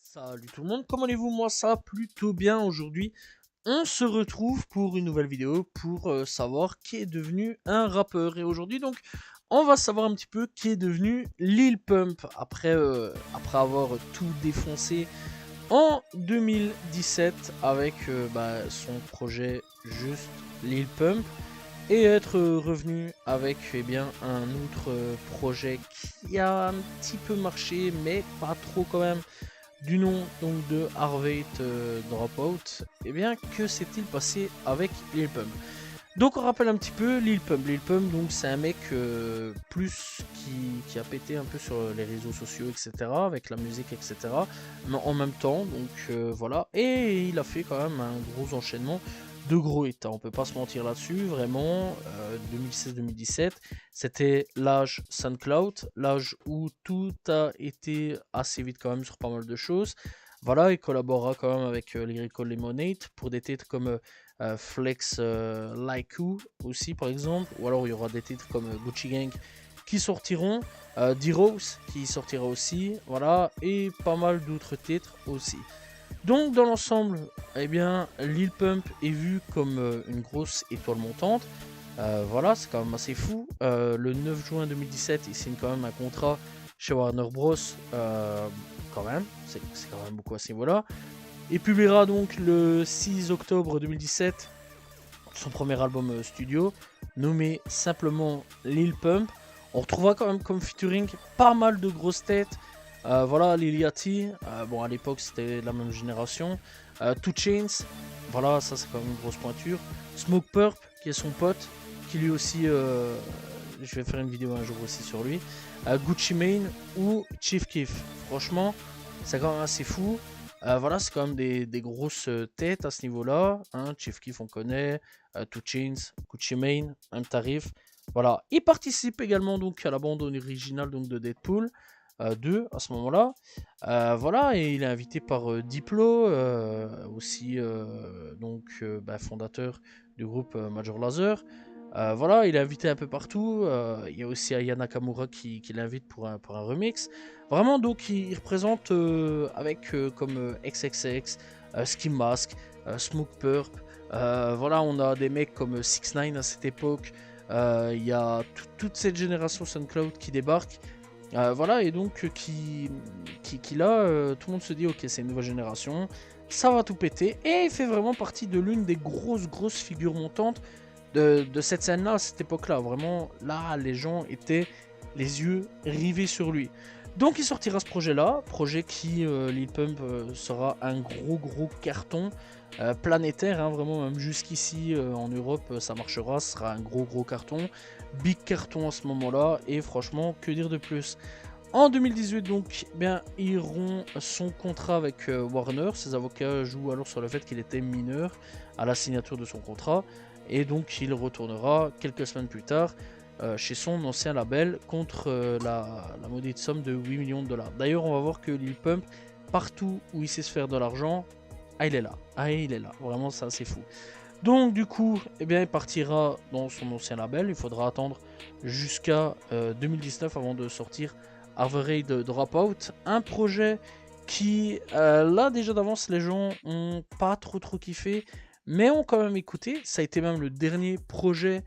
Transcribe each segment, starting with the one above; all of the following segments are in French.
Salut tout le monde, comment allez-vous? Moi ça va plutôt bien aujourd'hui. On se retrouve pour une nouvelle vidéo pour savoir qui est devenu un rappeur. Et aujourd'hui donc on va savoir un petit peu qui est devenu Lil Pump après avoir tout défoncé en 2017 avec son projet juste Lil Pump. Et être revenu avec bien un autre projet qui a un petit peu marché mais pas trop quand même, du nom donc de Harvey Dropout. Et bien que s'est-il passé avec Lil Pump? Donc on rappelle un petit peu Lil Pump. Lil Pump donc c'est un mec qui a pété un peu sur les réseaux sociaux etc, avec la musique etc, mais en même temps donc voilà, et il a fait quand même un gros enchaînement de gros hits, on peut pas se mentir là-dessus, vraiment. 2016-2017 c'était l'âge SoundCloud, l'âge où tout a été assez vite quand même sur pas mal de choses. Voilà, il collabora quand même avec Lyrical Lemonade pour des titres comme Flex Like You aussi par exemple, ou alors il y aura des titres comme Gucci Gang qui sortiront, D-Rose qui sortira aussi, voilà, et pas mal d'autres titres aussi. Donc dans l'ensemble, eh bien Lil Pump est vu comme une grosse étoile montante. Voilà, c'est quand même assez fou. Le 9 juin 2017, il signe quand même un contrat chez Warner Bros. Quand même, c'est quand même beaucoup à ce niveau-là. Il publiera donc le 6 octobre 2017 son premier album studio, nommé simplement Lil Pump. On retrouvera quand même comme featuring pas mal de grosses têtes. Voilà, Lil Yachty, bon à l'époque c'était la même génération. 2 Chainz, voilà, ça c'est quand même une grosse pointure. Smoke Purp, qui est son pote, qui lui aussi, je vais faire une vidéo un jour aussi sur lui. Gucci Mane ou Chief Keef, franchement, c'est quand même assez fou. Voilà, c'est quand même des grosses têtes à ce niveau-là. Hein. Chief Keef, on connaît. 2 Chainz, Gucci Mane, même tarif. Voilà. Il participe également donc à la bande originale donc, de Deadpool 2 à ce moment-là. Voilà, et il est invité par Diplo, aussi fondateur du groupe Major Lazer. Voilà, il est invité un peu partout. Il y a aussi Aya Nakamura qui l'invite pour un remix. Vraiment, donc, il représente avec comme XXX, Ski Mask, Smoke Purp. Voilà, on a des mecs comme 6 9 à cette époque. Il y a toute cette génération SoundCloud qui débarque. Voilà, et donc qui là, tout le monde se dit ok, c'est une nouvelle génération, ça va tout péter. Et il fait vraiment partie de l'une des grosses figures montantes de cette scène-là, à cette époque-là. Vraiment, là, les gens étaient les yeux rivés sur lui. Donc il sortira ce projet-là, projet qui, Lil Pump, sera un gros carton planétaire, hein, vraiment, même jusqu'ici en Europe, ça marchera, ce sera un gros carton, big carton à ce moment-là, et franchement, que dire de plus. En 2018, donc, eh bien, il rompt son contrat avec Warner. Ses avocats jouent alors sur le fait qu'il était mineur à la signature de son contrat. Et donc, il retournera quelques semaines plus tard chez son ancien label contre la maudite somme de 8 millions de dollars. D'ailleurs, on va voir que Lil Pump, partout où il sait se faire de l'argent, il est là. Il est là. Vraiment, ça, c'est fou. Donc, du coup, eh bien, il partira dans son ancien label. Il faudra attendre jusqu'à 2019 avant de sortir Harvey Dropout, un projet qui, là déjà d'avance, les gens ont pas trop kiffé, mais ont quand même écouté. Ça a été même le dernier projet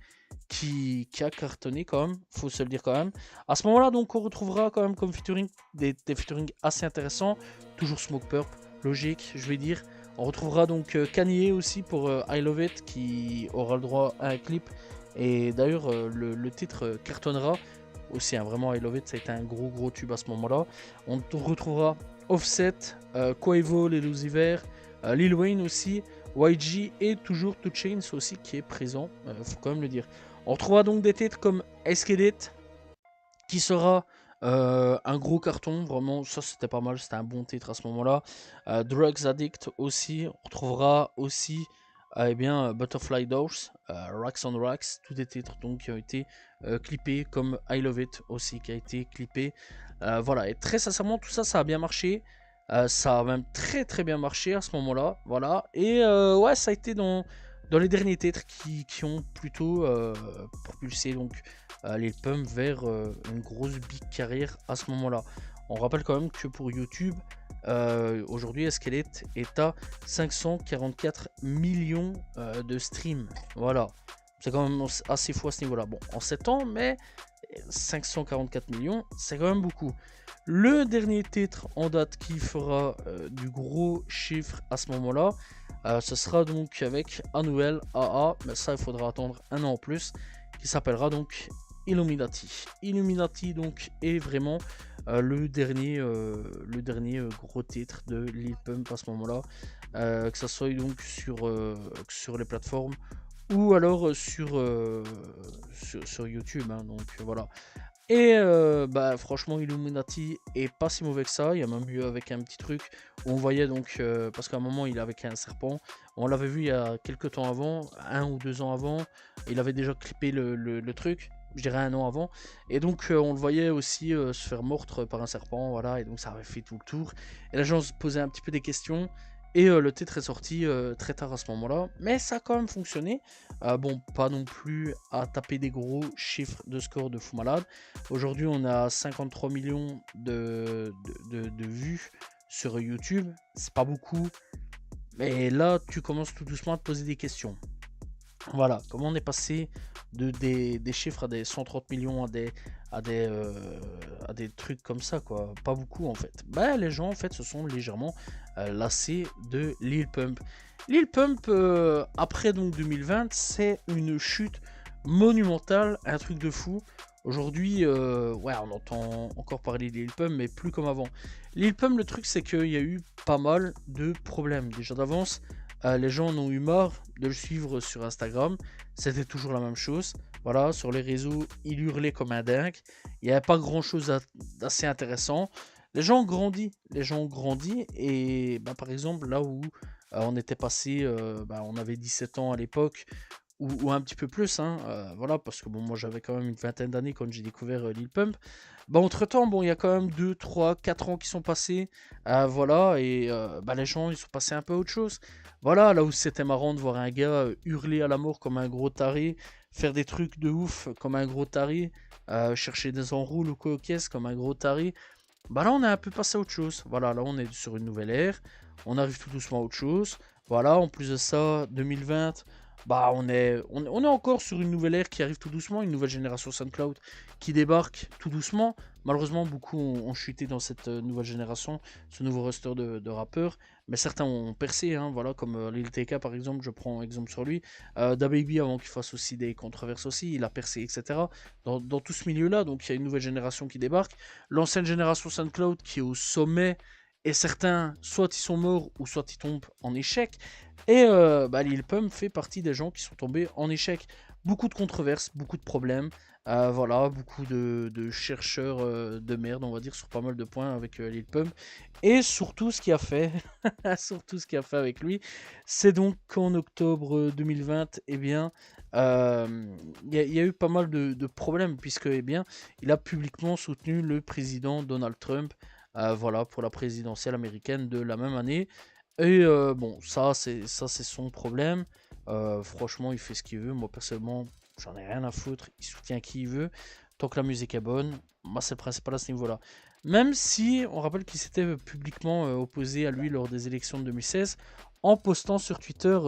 qui a cartonné quand même, faut se le dire quand même. À ce moment-là, donc, on retrouvera quand même comme featuring des featuring assez intéressants. Toujours Smoke Purp, logique, je vais dire. On retrouvera donc Kanye aussi pour I Love It, qui aura le droit à un clip. Et d'ailleurs, le titre cartonnera aussi, hein, vraiment I Love It, ça a été un gros tube à ce moment-là. On retrouvera Offset, Quavo, les Lucifer, Lil Wayne aussi, YG et toujours 2 Chainz aussi qui est présent, faut quand même le dire. On retrouvera donc des titres comme Eskedit qui sera un gros carton, vraiment ça c'était pas mal, c'était un bon titre à ce moment-là. Drugs Addict aussi, on retrouvera aussi Butterfly Doors, Racks on Racks, tous des titres donc qui ont été clippés, comme I Love It aussi qui a été clippé. Voilà, et très sincèrement tout ça, ça a bien marché. Ça a même très bien marché à ce moment-là, voilà. Et ouais, ça a été dans dans les derniers titres qui ont plutôt propulsé donc Lil Pump vers une grosse big carrière à ce moment-là. On rappelle quand même que pour YouTube, aujourd'hui, Escalate est à 544 millions de streams. Voilà. C'est quand même assez fou à ce niveau-là. Bon, en 7 ans, mais 544 millions, c'est quand même beaucoup. Le dernier titre en date qui fera du gros chiffre à ce moment-là, ce sera donc avec un nouvel AA, mais ça il faudra attendre un an en plus, qui s'appellera donc Illuminati. Illuminati donc est vraiment le dernier gros titre de Lil Pump à ce moment-là, que ça soit donc sur les plateformes ou alors sur YouTube, hein, donc voilà. Et bah franchement Illuminati est pas si mauvais que ça, il y a même eu avec un petit truc où on voyait donc, parce qu'à un moment il avait un serpent, on l'avait vu il y a quelques temps avant, 1 ou 2 ans avant, il avait déjà clippé le truc, je dirais 1 an avant, et donc on le voyait aussi se faire mordre par un serpent, voilà, et donc ça avait fait tout le tour, et les gens se posaient un petit peu des questions, et le titre est sorti très tard à ce moment-là, mais ça a quand même fonctionné. Bon, pas non plus à taper des gros chiffres de score de fou malade. Aujourd'hui, on a 53 millions de vues sur YouTube. C'est pas beaucoup, mais là, tu commences tout doucement à te poser des questions. Voilà, comment on est passé des chiffres à des 130 millions à des trucs comme ça, quoi. Pas beaucoup en fait. Bah, les gens en fait se sont légèrement lassés de Lil Pump. Lil Pump, après donc 2020, c'est une chute monumentale, un truc de fou. Aujourd'hui, ouais, on entend encore parler de Lil Pump, mais plus comme avant. Lil Pump, le truc, c'est qu'il y a eu pas mal de problèmes. Déjà d'avance, les gens en ont eu marre de le suivre sur Instagram. C'était toujours la même chose. Voilà, sur les réseaux, il hurlait comme un dingue. Il n'y avait pas grand chose d'assez intéressant. Les gens ont grandi. Les gens ont grandi. Et bah, par exemple, là où on était passé, bah, on avait 17 ans à l'époque, ou un petit peu plus, hein, voilà, parce que bon, moi j'avais quand même une vingtaine d'années quand j'ai découvert Lil Pump. Bah, entre temps, bon, il y a quand même 2, 3, 4 ans qui sont passés, voilà, et bah, les gens ils sont passés un peu à autre chose. Voilà, là où c'était marrant de voir un gars hurler à la mort comme un gros taré, faire des trucs de ouf comme un gros taré, chercher des enroules ou quoi aux caisses comme un gros taré, bah là on est un peu passé à autre chose. Voilà, là on est sur une nouvelle ère, on arrive tout doucement à autre chose. Voilà, en plus de ça, 2020, bah on est encore sur une nouvelle ère qui arrive tout doucement, une nouvelle génération SoundCloud qui débarque tout doucement. Malheureusement, beaucoup ont chuté dans cette nouvelle génération, ce nouveau roster de rappeurs, mais certains ont percé, hein, voilà, comme Lil TK par exemple, je prends exemple sur lui. DaBaby, avant qu'il fasse aussi des controverses aussi, il a percé, etc. Dans tout ce milieu-là, donc il y a une nouvelle génération qui débarque. L'ancienne génération SoundCloud qui est au sommet, et certains, soit ils sont morts, ou soit ils tombent en échec. Et bah, Lil Pump fait partie des gens qui sont tombés en échec. Beaucoup de controverses, beaucoup de problèmes, voilà, beaucoup de chercheurs de merde, on va dire, sur pas mal de points avec Lil Pump. Et surtout, ce qui a fait, surtout ce qui a fait avec lui, c'est donc qu'en octobre 2020, eh bien, y a eu pas mal de problèmes, puisque, eh bien, il a publiquement soutenu le président Donald Trump, voilà, pour la présidentielle américaine de la même année. Et bon, ça c'est son problème. Franchement, il fait ce qu'il veut. Moi, personnellement, j'en ai rien à foutre. Il soutient qui il veut. Tant que la musique est bonne, moi, c'est le principal à ce niveau-là. Même si on rappelle qu'il s'était publiquement opposé à lui lors des élections de 2016, en postant sur Twitter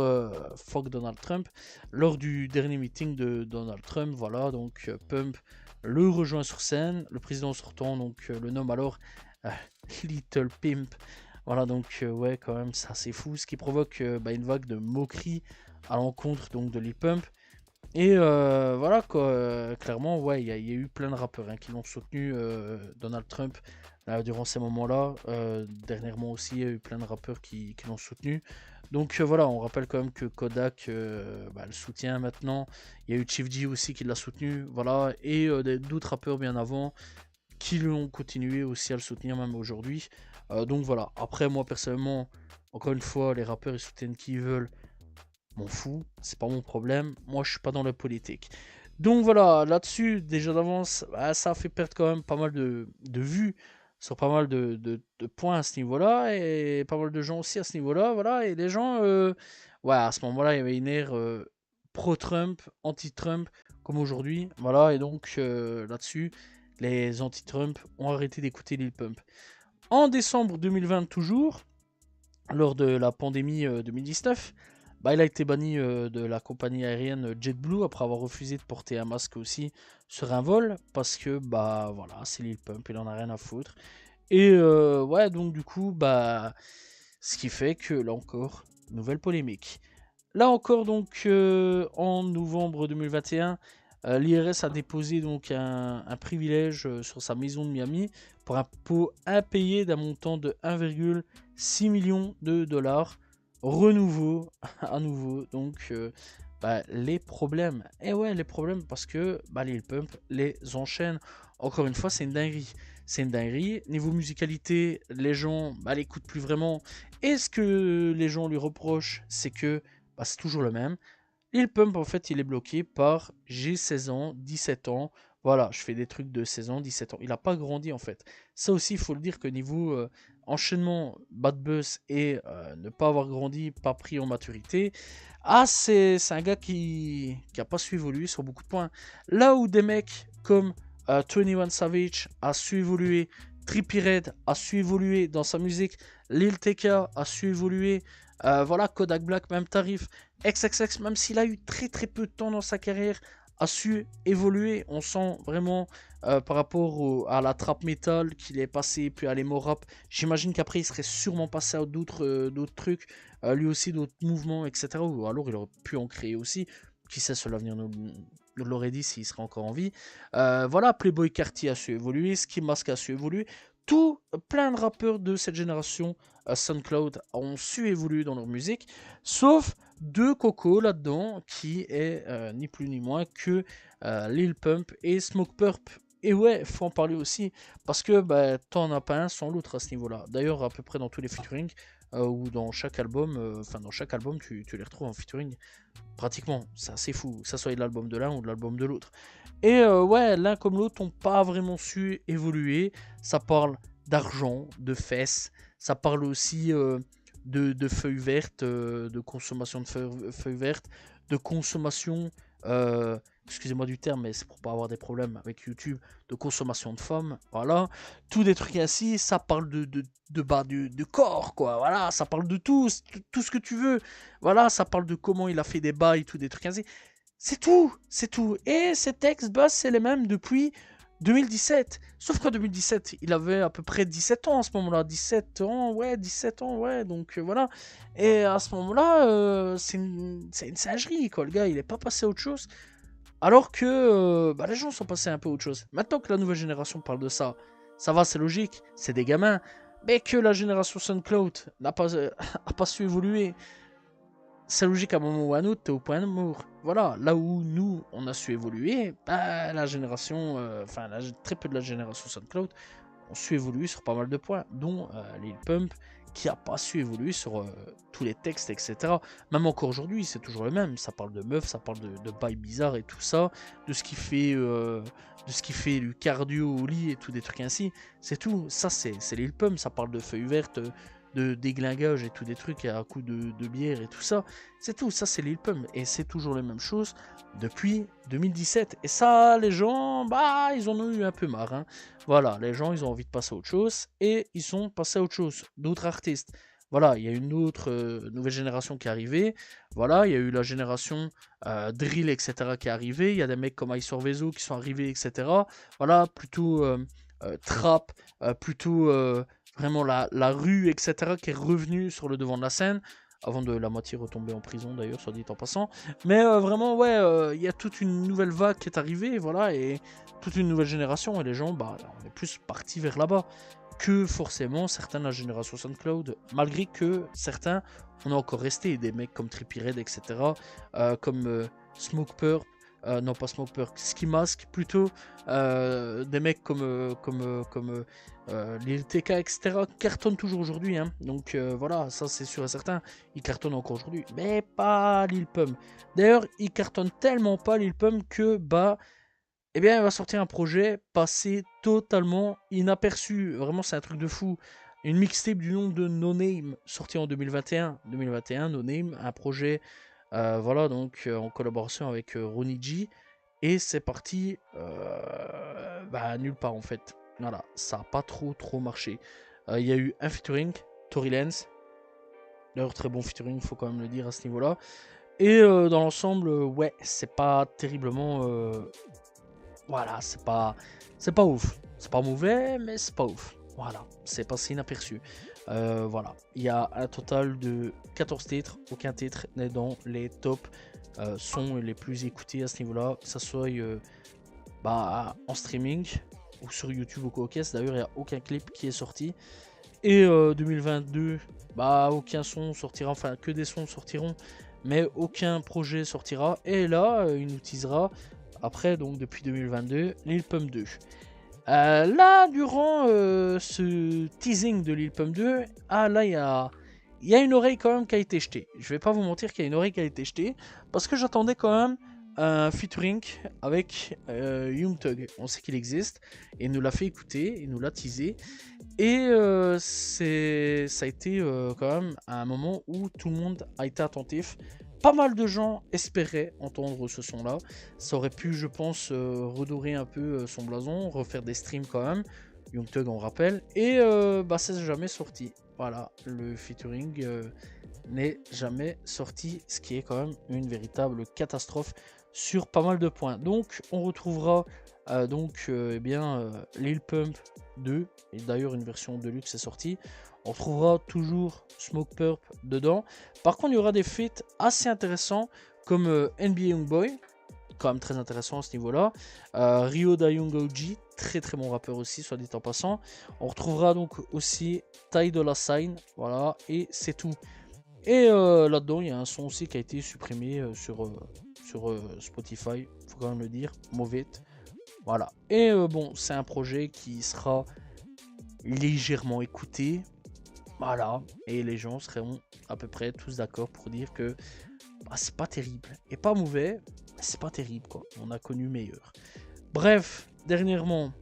Fuck Donald Trump, lors du dernier meeting de Donald Trump. Voilà, donc Pump le rejoint sur scène. Le président sortant donc le nomme alors euh, Little Pimp. Voilà, donc ouais, quand même, c'est assez fou, ce qui provoque bah, une vague de moquerie à l'encontre donc de Lil Pump. Et voilà, quoi, clairement, ouais, il y a eu plein de rappeurs hein, qui l'ont soutenu, Donald Trump, durant ces moments-là. Dernièrement aussi, il y a eu plein de rappeurs qui l'ont soutenu. Donc voilà, on rappelle quand même que Kodak bah, le soutient maintenant. Il y a eu Chief G aussi qui l'a soutenu, voilà, et d'autres rappeurs bien avant qui l'ont continué aussi à le soutenir même aujourd'hui. Donc voilà, après moi personnellement, encore une fois, les rappeurs ils soutiennent qui ils veulent, m'en fous, c'est pas mon problème, moi je suis pas dans la politique. Donc voilà, là-dessus, déjà d'avance, bah, ça a fait perdre quand même pas mal de vues sur pas mal de points à ce niveau-là, et pas mal de gens aussi à ce niveau-là, voilà, et les gens, ouais, à ce moment-là, il y avait une ère pro-Trump, anti-Trump, comme aujourd'hui. Voilà, et donc là-dessus, les anti-Trump ont arrêté d'écouter Lil Pump. En décembre 2020, toujours, lors de la pandémie 2019, bah, il a été banni de la compagnie aérienne JetBlue après avoir refusé de porter un masque aussi sur un vol parce que bah voilà, c'est Lil Pump, il en a rien à foutre. Et ouais, donc du coup, bah ce qui fait que là encore, nouvelle polémique. Là encore, donc en novembre 2021, l'IRS a déposé donc un privilège sur sa maison de Miami pour un pot impayé d'un montant de 1,6 million de dollars. Renouveau, à nouveau, donc bah, les problèmes. Et ouais, les problèmes parce que bah, Lil Pump les enchaîne. Encore une fois, c'est une dinguerie. C'est une dinguerie. Niveau musicalité, les gens bah, l'écoutent plus vraiment. Et ce que les gens lui reprochent, c'est que bah, c'est toujours le même. Lil Pump, en fait, il est bloqué par j'ai 16 ans, 17 ans. Voilà, je fais des trucs de 16 ans, 17 ans. Il n'a pas grandi, en fait. Ça aussi, il faut le dire que niveau enchaînement, bad buzz et ne pas avoir grandi, pas pris en maturité, ah, c'est un gars qui a pas su évoluer sur beaucoup de points. Là où des mecs comme 21 Savage a su évoluer, Trippie Redd a su évoluer dans sa musique, Lil TK a su évoluer, voilà, Kodak Black, même tarif. XXX, même s'il a eu très très peu de temps dans sa carrière, a su évoluer. On sent vraiment par rapport à la trap metal qu'il est passé, puis à l'emo rap. J'imagine qu'après il serait sûrement passé à d'autres trucs, lui aussi d'autres mouvements, etc. Ou alors il aurait pu en créer aussi. Qui sait, cela l'avenir nous l'aurait dit s'il serait encore en vie. Voilà, Playboy Carti a su évoluer, Ski Mask a su évoluer. Tout, plein de rappeurs de cette génération SoundCloud ont su évoluer dans leur musique, sauf deux cocos là-dedans, qui est ni plus ni moins que Lil Pump et Smoke Purp. Et ouais, faut en parler aussi, parce que bah, t'en as pas un sans l'autre à ce niveau-là. D'ailleurs, à peu près dans tous les featuring, ou dans chaque album, dans chaque album, tu les retrouves en featuring. Pratiquement, c'est assez fou, que ça soit de l'album de l'un ou de l'album de l'autre. Et ouais, l'un comme l'autre n'ont pas vraiment su évoluer. Ça parle d'argent, de fesses, ça parle aussi de feuilles vertes, de consommation de feuilles vertes, de consommation, excusez-moi du terme, mais c'est pour pas avoir des problèmes avec YouTube, de consommation de femmes, voilà. Tous des trucs ainsi, ça parle de corps, quoi, voilà, ça parle de tout ce que tu veux, voilà, ça parle de comment il a fait des bails, tout des trucs ainsi. C'est tout, c'est tout. Et ces textes, bah, c'est les mêmes depuis 2017. Sauf qu'en 2017, il avait à peu près 17 ans à ce moment-là. 17 ans, ouais, 17 ans, ouais. Donc voilà. Et à ce moment-là, c'est une singerie, quoi. Le gars, il est pas passé à autre chose. Alors que bah, les gens sont passés un peu à autre chose. Maintenant que la nouvelle génération parle de ça, ça va, c'est logique. C'est des gamins. Mais que la génération SoundCloud n'a pas, a pas su évoluer, c'est logique à un moment ou à un autre, t'es au point de mort. Voilà, là où nous, on a su évoluer, bah, la génération, très peu de la génération SoundCloud ont su évoluer sur pas mal de points, dont Lil Pump, qui a pas su évoluer sur tous les textes, etc. Même encore aujourd'hui, c'est toujours le même. Ça parle de meufs, ça parle de bails bizarres et tout ça, de ce qui fait du cardio au lit et tout des trucs ainsi. C'est tout. Ça, c'est Lil Pump. Ça parle de feuilles vertes, de déglingage et tout des trucs à coups de bière et tout ça. C'est tout. Ça, c'est Lil Pump. Et c'est toujours les mêmes choses depuis 2017. Et ça, les gens, bah, ils en ont eu un peu marre. Hein. Voilà, les gens, ils ont envie de passer à autre chose et ils sont passés à autre chose, d'autres artistes. Voilà, il y a une autre nouvelle génération qui est arrivée. Voilà, il y a eu la génération drill, etc. qui est arrivée. Il y a des mecs comme Ice Vezo qui sont arrivés, etc. Voilà, plutôt trap, plutôt vraiment la rue, etc. qui est revenue sur le devant de la scène. Avant de la moitié retomber en prison d'ailleurs, soit dit en passant. Mais vraiment, ouais, il y a toute une nouvelle vague qui est arrivée, voilà, et toute une nouvelle génération. Et les gens, bah, on est plus partis vers là-bas que forcément certains de la génération SoundCloud. Malgré que certains, on est encore resté, des mecs comme Trippie Redd, etc. Comme Smoke Purp, non pas Smoke Purp, Ski Mask plutôt. Des mecs comme Lil TK, etc. cartonnent toujours aujourd'hui. Hein. Donc voilà, ça c'est sûr et certain. Ils cartonnent encore aujourd'hui. Mais pas Lil Pump. D'ailleurs, ils cartonnent tellement pas Lil Pump que bah, eh bien, il va sortir un projet passé totalement inaperçu. Vraiment, c'est un truc de fou. Une mixtape du nom de No Name, sortie en 2021. 2021, No Name, un projet, voilà, donc en collaboration avec Ronnie G. Et c'est parti, nulle part en fait. Voilà, ça n'a pas trop marché. Il y a eu un featuring, Tory Lanez. D'ailleurs, très bon featuring, faut quand même le dire à ce niveau-là. Et dans l'ensemble, ouais, c'est pas terriblement. Voilà, c'est pas ouf. C'est pas mauvais, mais c'est pas ouf. Voilà, c'est passé inaperçu. Voilà, il y a un total de 14 titres. Aucun titre n'est dans les top sons les plus écoutés à ce niveau-là, que ce soit en streaming ou sur YouTube ou quoi. D'ailleurs, il n'y a aucun clip qui est sorti. Et 2022, aucun son sortira, enfin que des sons sortiront, mais aucun projet sortira. Et là, il nous teasera, après, donc depuis 2022, Lil Pump 2. Là, durant ce teasing de Lil Pump 2, là, il y a une oreille quand même qui a été jetée. Je vais pas vous mentir qu'il y a une oreille qui a été jetée, parce que j'attendais quand même un featuring avec Young Thug. On sait qu'il existe, et il nous l'a fait écouter, il nous l'a teasé. Et ça a été quand même un moment où tout le monde a été attentif. Pas mal de gens espéraient entendre ce son-là. Ça aurait pu, je pense, redorer un peu son blason, refaire des streams quand même. Young Thug, on rappelle. Et ça n'est jamais sorti. Voilà, le featuring n'est jamais sorti, ce qui est quand même une véritable catastrophe sur pas mal de points. Donc, on retrouvera Lil Pump 2, et d'ailleurs une version deluxe est sortie. On retrouvera toujours Smoke Purp dedans. Par contre, il y aura des feats assez intéressants comme NBA Youngboy, quand même très intéressant à ce niveau-là. Rio Da Young OG, très très bon rappeur aussi, soit dit en passant. On retrouvera donc aussi Ty Dolla $ign, voilà, et c'est tout. Et là-dedans, il y a un son aussi qui a été supprimé sur Spotify, faut quand même le dire, mauvais. Voilà. Et c'est un projet qui sera légèrement écouté. Voilà. Et les gens seront à peu près tous d'accord pour dire que c'est pas terrible. Et pas mauvais, mais c'est pas terrible, quoi. On a connu meilleur. Bref, dernièrement,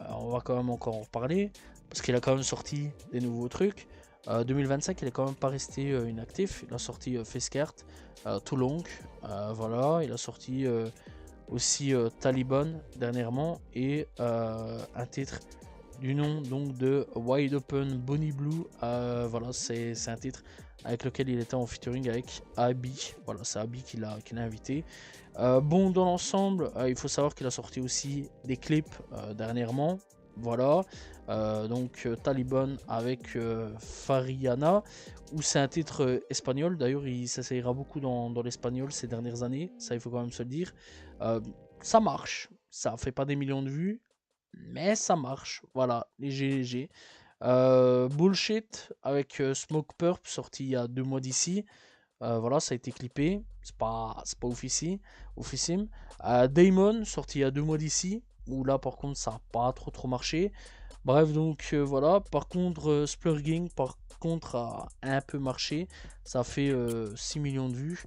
on va quand même encore en reparler. Parce qu'il a quand même sorti des nouveaux trucs. 2025, il est quand même pas resté inactif. Il a sorti Facecart, Too Long. Voilà. Il a sorti aussi Taliban dernièrement, et un titre du nom donc de Wide Open Bonnie Blue. Voilà, c'est un titre avec lequel il était en featuring avec Abi. Voilà, c'est Abi qui l'a invité. Dans l'ensemble, il faut savoir qu'il a sorti aussi des clips dernièrement. Voilà, Taliban avec Fariana, où c'est un titre espagnol. D'ailleurs, il s'essayera beaucoup dans l'espagnol ces dernières années, ça il faut quand même se le dire. Ça marche, ça fait pas des millions de vues, mais ça marche. Voilà, léger. Bullshit avec Smoke Purp, sorti il y a 2 mois d'ici. Voilà, ça a été clippé, c'est pas oufissime. Damon, sorti il y a 2 mois d'ici, où là par contre ça a pas trop marché. Bref, donc voilà. Par contre, Splurging par contre a un peu marché, ça a fait 6 millions de vues.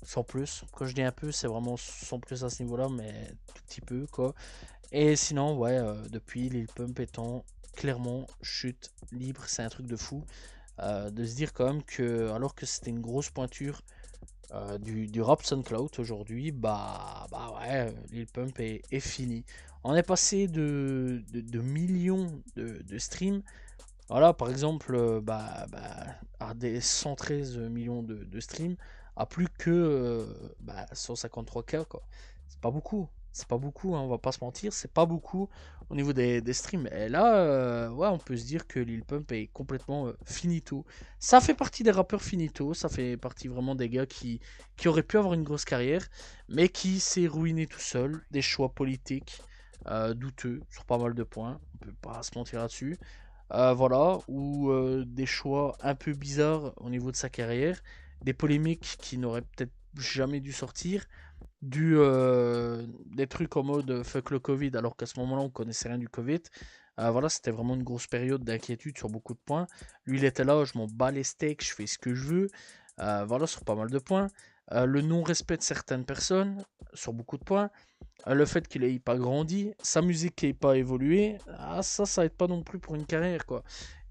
Sans plus, quand je dis un peu, c'est vraiment sans plus à ce niveau là, mais tout petit peu quoi. Et sinon, ouais, depuis Lil Pump étant clairement chute libre, c'est un truc de fou. De se dire quand même que, alors que c'était une grosse pointure du rap SoundCloud aujourd'hui, ouais, Lil Pump est fini. On est passé de millions de streams. Voilà, par exemple, à des 113 millions de streams, à plus que 153K, quoi. C'est pas beaucoup. C'est pas beaucoup, hein, on va pas se mentir, c'est pas beaucoup au niveau des streams. Et là, ouais, on peut se dire que Lil Pump est complètement finito. Ça fait partie des rappeurs finito, ça fait partie vraiment des gars qui auraient pu avoir une grosse carrière, mais qui s'est ruiné tout seul, des choix politiques douteux sur pas mal de points, on peut pas se mentir là-dessus. Voilà, ou des choix un peu bizarres au niveau de sa carrière, des polémiques qui n'auraient peut-être jamais dû sortir, des trucs en mode fuck le Covid, alors qu'à ce moment-là on connaissait rien du Covid. Voilà, c'était vraiment une grosse période d'inquiétude sur beaucoup de points. Lui, il était là, je m'en bats les steaks, je fais ce que je veux. Voilà, sur pas mal de points. Le non-respect de certaines personnes, sur beaucoup de points. Le fait qu'il ait pas grandi, sa musique qui n'ait pas évolué, ça aide pas non plus pour une carrière, quoi.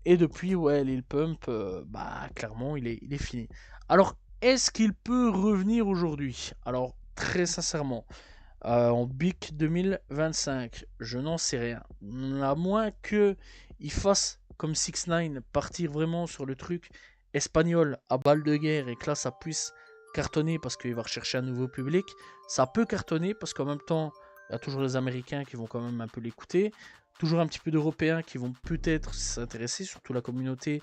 Et depuis, ouais, Lil Pump, bah clairement, il est fini. Alors, est-ce qu'il peut revenir aujourd'hui? Alors, très sincèrement, en BIC 2025, je n'en sais rien. À moins que il fasse comme 6 9 partir vraiment sur le truc espagnol à balle de guerre et que là ça puisse cartonner parce qu'il va rechercher un nouveau public. Ça peut cartonner parce qu'en même temps, il y a toujours les Américains qui vont quand même un peu l'écouter. Toujours un petit peu d'Européens qui vont peut-être s'intéresser, surtout la communauté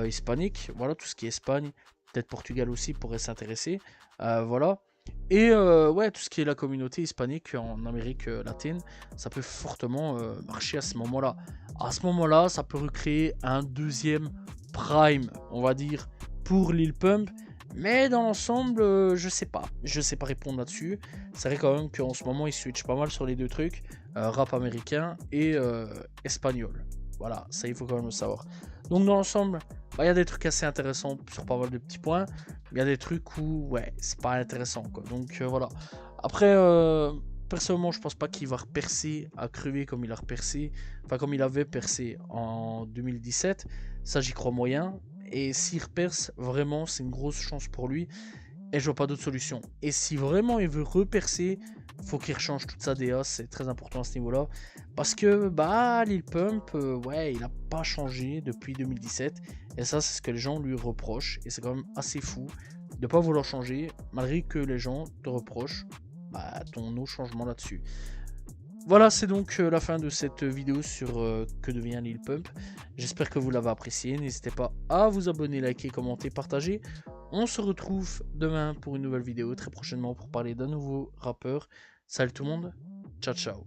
hispanique. Voilà, tout ce qui est Espagne, peut-être Portugal aussi pourrait s'intéresser. Voilà. Et ouais, tout ce qui est la communauté hispanique en Amérique latine, ça peut fortement marcher à ce moment-là. À ce moment-là, ça peut recréer un deuxième prime, on va dire, pour Lil Pump. Mais dans l'ensemble, je sais pas. Je sais pas répondre là-dessus. C'est vrai quand même qu'en ce moment, il switch pas mal sur les deux trucs. Rap américain et espagnol. Voilà, ça il faut quand même le savoir. Donc dans l'ensemble, bah, y a des trucs assez intéressants sur pas mal de petits points. Il y a des trucs où, ouais, c'est pas intéressant, quoi. Donc voilà. Après, personnellement, je pense pas qu'il va repercer à crever comme il a repercé. Enfin, comme il avait percé en 2017. Ça, j'y crois moyen. Et s'il reperce, vraiment, c'est une grosse chance pour lui. Et je vois pas d'autre solution. Et si vraiment il veut repercer, faut qu'il rechange toute sa DA, c'est très important à ce niveau-là. Parce que, bah, Lil Pump, ouais, il a pas changé depuis 2017. Et ça, c'est ce que les gens lui reprochent. Et c'est quand même assez fou de pas vouloir changer, malgré que les gens te reprochent bah, ton no changement là-dessus. Voilà, c'est donc la fin de cette vidéo sur que devient Lil Pump. J'espère que vous l'avez apprécié. N'hésitez pas à vous abonner, liker, commenter, partager. On se retrouve demain pour une nouvelle vidéo, très prochainement pour parler d'un nouveau rappeur. Salut tout le monde, ciao ciao.